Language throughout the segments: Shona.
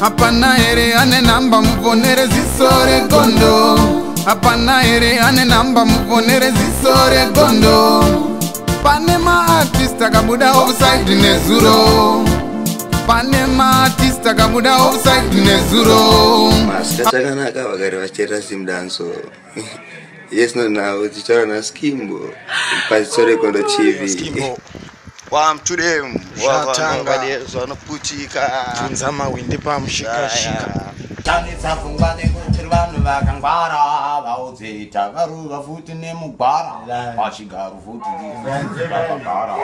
Hapana ere ane namba muvonere zisore gondo. Hapana ere ane namba muvonere zisore gondo. Pane ma artist akabuda offside nezuro. Pane ma artist akabuda offside nezuro. Chakanaka vagari vachera simdanso. Yes no now tichora na Skimbo. Pachore kondo chivi. Skimbo. To them. Wanapuchika. Tunzama Hwindi pamushika shika. Tanisa fungane kutirvanu vakangwara vauzita varuva futi nemugwara vashigaru futi vakagara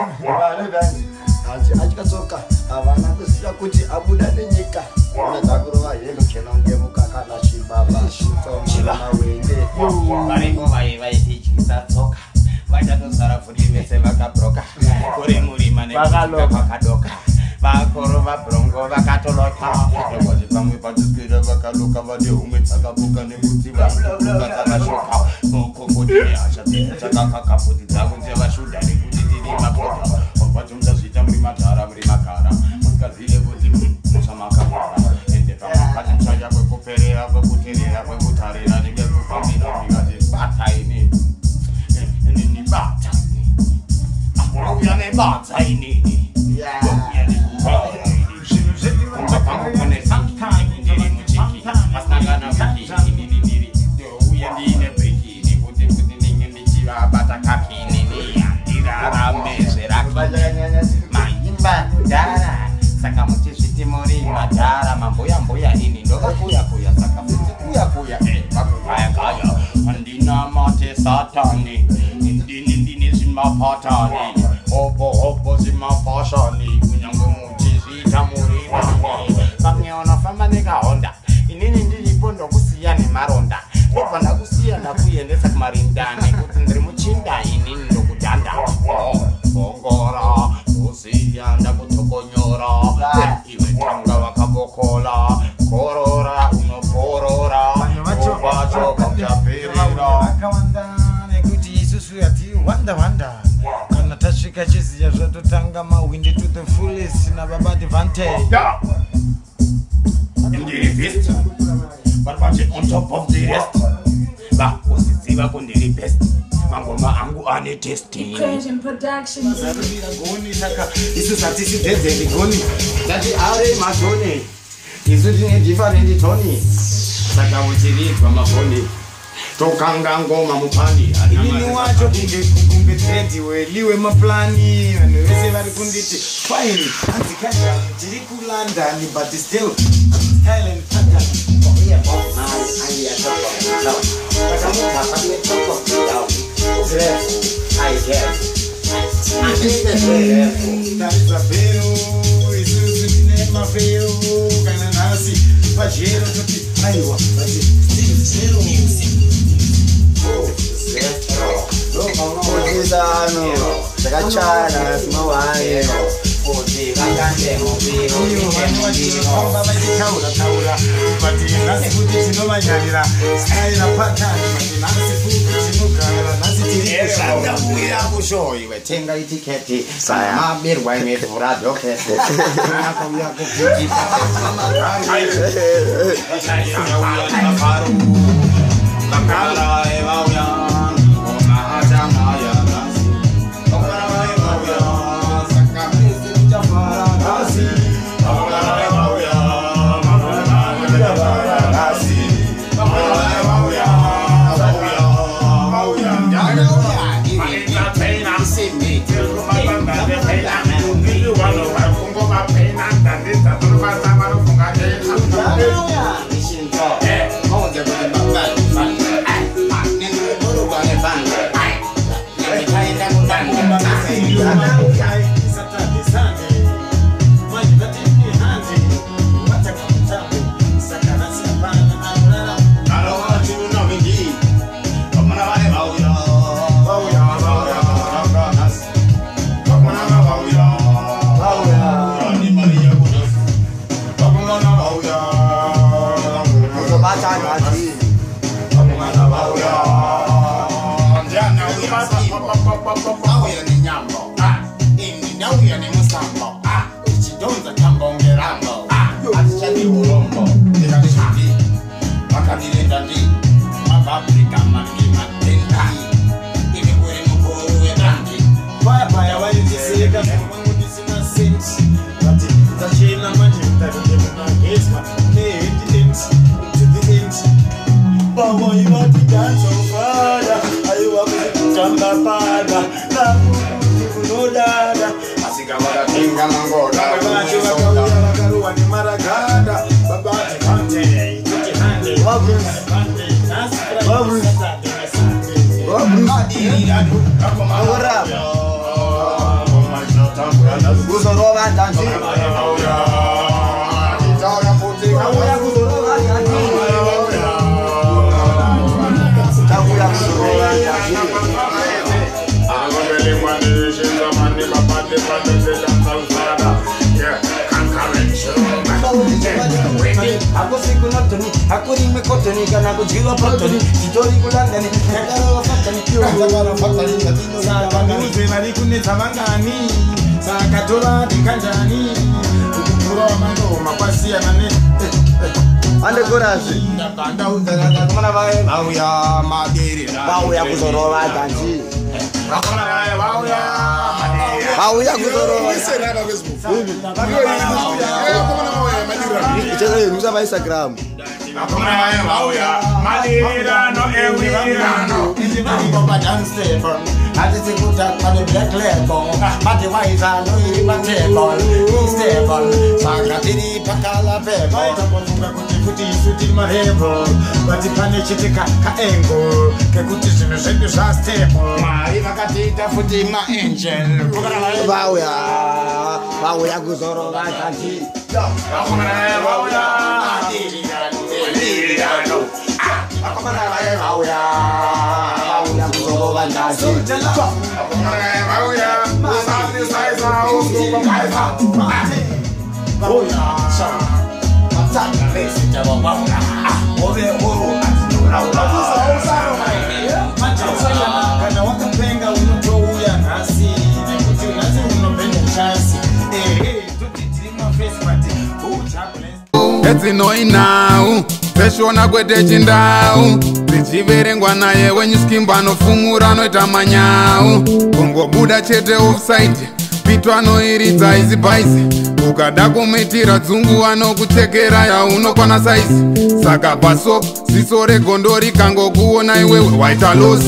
achikatsoka havana kuziva kuti abuda nenyika unadzakurova helo chena ngemukaka na chibaba Shinsoman Hwindi variko vaitityisa vachatozara futi vese vakabroka kuri murima nekutika kwakadoka vakoro vabrongo vakatoloka kuti pamwe patiswira vakaloka vane humwe dzakabuka nekuti vakashoka kuti nehasha dzedu dzakakakaputi dzakunze vashuda nekuti tiri makoda vacho mutazviita muri madhara muri magara musikazive kuti musamakavara ende pamakati muchaya kwekuperera kwekuterera kwekutarira nekekufambira mikati bata inini inini bata auya nebata inini saka muchizviti muri madhara mamboya ini ndokakuya saka futi kuya vakugaya handina mate satani ndini zvimapatani hopo zvimafashani kunyange muchizviita muri vamwe vanofamba nekahonda inini ndiripo ndokusiya nemaronda ndobvanda kusiya ndakuendesa kumarindani kuti ndiri muchinda inini ndokudhanda bongora usiya ndakutokonyora iwe tanga vakabokola korora unoporora ubacho kautaperera vakawanda nekuti isusu yati wanda kana tasvika chiziya zvatotanga maHwindi to the fullest nababa advantage ndiri best vari vache on top of the rest vakuziziva kundiri best mangoma angu ane testing Production. goni saka isu satisi dzedzeni goni dati are madhoni isu tine different toni saka uchiridwa magoni tokanga ngoma mupandi inini wacho kunge tredi liwe maplani vanhu vese vari kunditi fine hanzikadha tiri kuLondon but still Thailand pattern taridza bhero isusu tine mafero kana nhasi pajero toti aiwa Kodisano Zakachana Simawai kuti vakande mubiro vanofamba vachitaura but nhasi futi tinomanyarira staira pattern but nhasi futi tinogara nhasi tirikushandamuira kushow iwe tenga itiketi kana mabirwa imwe vhura dhokese akauya kupikisa makala evauya Instagram. Madirano, Emirano, dance table. I just put up on the black label. But the white are no table. Stable. Sagratini, Pacala, Pepper, my hebo. But the Panichitica, Kaengo, Kakutis in the second stable. My Catita, Footy, my angel. Bauya, Guzoro, Lati. Etsinoi now Peshona kwete chindau Tichiverengwa naye wenyu Skimbo anofumura anoita manyau Kungobuda chete offside Pitu anoiridza izi baizi Ukada kumitira dzungu anokutekera ya unokwana saizi Saka pasop ziso regondo rikangokuona iwewe waita loss